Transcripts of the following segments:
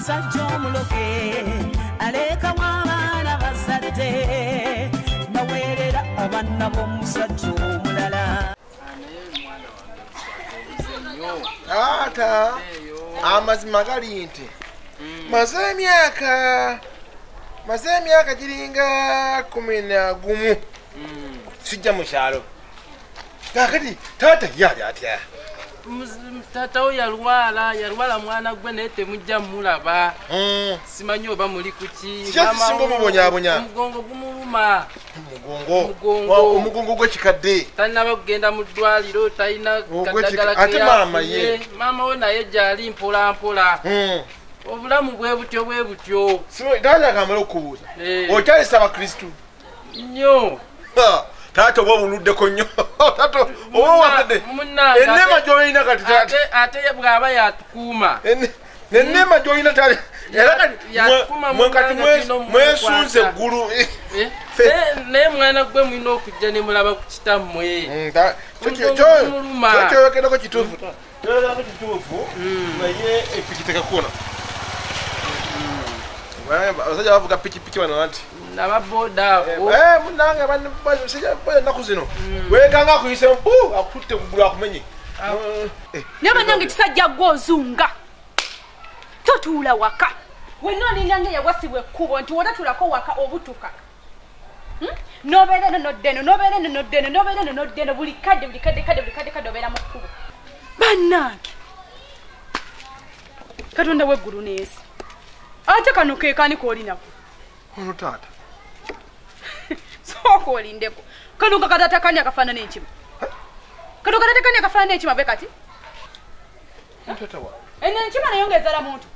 Omusajja omuloge aleka w'abaana bazadde naweerera abaana b'omusajja omulala. Taata amazima gali nti maze emyaka giringa 11 sijja mu kyalo. Kakati taata yali atya? Tata we yalwala mwana gwe naye temujja mulaba. Simanyi oba muli kuki. Mama mubonyabonya. Omugongo gumuluma. Omugongo gw'ekikadde. Talina kugenda mu ddwaliro, talina kaddagala ate maama ye. Maama we naye gyali mpola mpola. Obulamu bwe butyo. Taata akamala okubuuza. Okyalisa abakristu? Nnyo. Taata oba obuluddeko nnyo. Taata oba wadde. Ennema gy'olina kati taata. Ate bw'aba yatukuuma. N'ennema gy'olina taata. Era kati mwesunze eggulu. Naye mwana gwe mulina okujja ne mulaba ku kitammwe. Kyoyogerako kituufu. Kyoyogerako kituufu naye epiki tekakuna. Abasajja bavuga pikipiki bano nti nababoda abo munange abasajja ennaku zino wekanga akuyise mpu akututte kugulu akumenye. Naye bannange kisajja gw'ozunga totuula waka wenna olingange yawasibwa ekkubo nti wotatulako waka obutuka nobeera noddeno buli kadde obeera mu kkubo. Bannange Katonda w'eggulu n'ensi ate kano keekani k'olinako ono taata sooka olindeko kano kakatatakani akafaanana enkima be kati eno enkima nayo ng'ezala muntu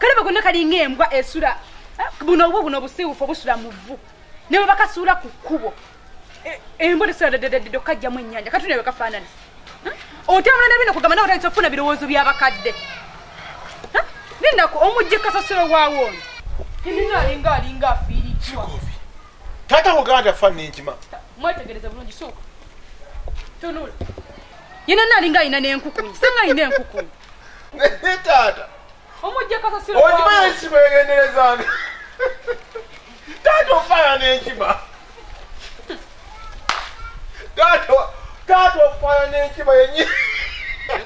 kale bagonna kalinga embwa esula buno obusiiwufu obusula mu vvu ne bwe bakasuula ku kkubo embwa tesula ddeddedo kajjamu ennyanja katuna bwe kafaanana otambula nebino kugamba nawe otandisa ofuna birowoozo by'abakadde nindako omujje kasasiro waawo ono alinga afiiriddwa. Taata kugamba afaanana enkima. Mwetegereze bulungi sooka tunula yena naalinga alina n'enkukunyi senga alina enkukunyi. Taata omujje kasasiro waawo okimanyi enkima egenderezanga. Taata ofaanana enkima. Taata ofaanana enkima yennyini.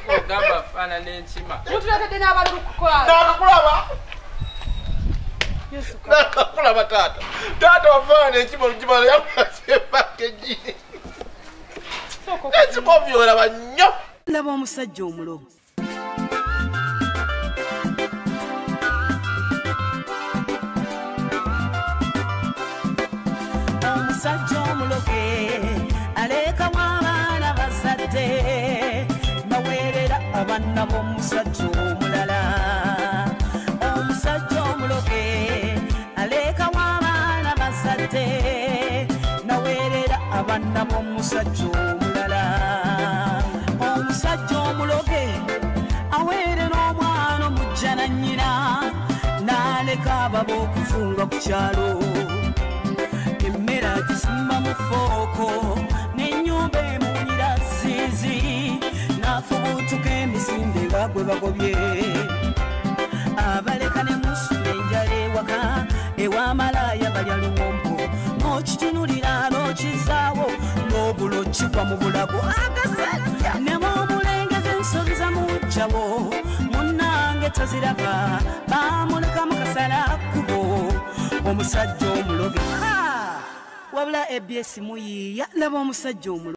ogamba afaanana enkima. Mutulekedde n'abalulu kukola. Nakakulaba. Nakakulaba taata. Taata ofaanana enkima olugimala yamase pakeji. Ekikobyola nnyo. Ndaba omusajja omulogo. Omusajja omuloge aleka w'abaana bazadde naweerera abaana b'omusajja omulala. Omusajja omuloge aleka w'abaana bazadde naweerera abaana b'omusajja omulala. Omusajja omuloge aweerera omwana omujja na nnyina n'aleka ababa okuzunga ku kyalo. Emmere agisimba mu fooko n'ennyumba emuwunyira ziizi n'afubuutuka emisinde nga gwe bagobye. Abaleka ne musula enjala ewaka ew'amalaaya balya luwombo n'okitunulira n'okizaawo n'obulo kigwa mu bulago agasajja ne bw'omulengeza ensobi za mujjawo munnange toziraba baamulekamu kasala kkubo. Omusajja omuloge wabula ebyesi muyiiya ndaba omusajja omuloge.